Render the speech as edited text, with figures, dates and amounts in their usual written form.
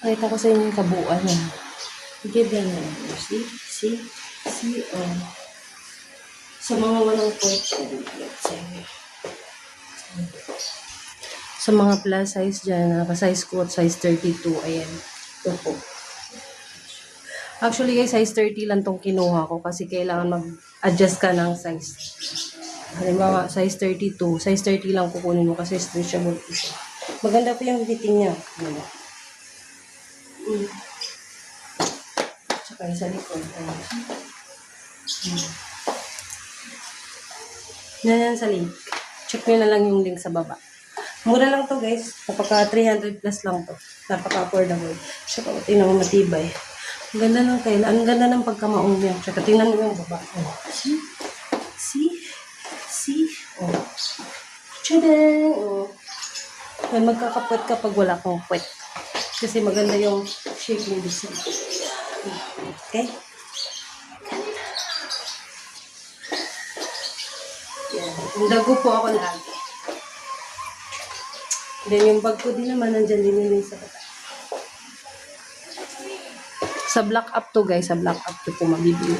Pakita ko sa inyo yung kabuuan niya. Give yan na. See, sa mga walang point, let's say, sa mga plus size dyan, naka-size ko at size 32, ayan. Ito po. Actually guys, size 30 lang tong kinuha ko kasi kailangan mag-adjust ka ng size. Halimbawa, size 32, size 30 lang kukunin mo kasi stretchable po siya. Maganda po yung fitting niya. Tsaka yung sa likod. Yan sa link. Check nyo na lang yung link sa baba. Mura lang to guys. Napaka 300 plus lang to. Napaka affordable. Tsaka tingnan mo matibay. Ang ganda ng kaila. Ang ganda ng pagkamaong niya. Tsaka tingnan mo yung baba. Oh. See? Oh. Tadang! Oh. Yan, magkakapwet kapag wala kang puwet. Kasi maganda yung shaping design. Okay? Yan. Ang dago po ako lagi. Then yung bag ko din naman, nandyan din yung sa kata. Sa black up to guys, sa black up to po mabibili.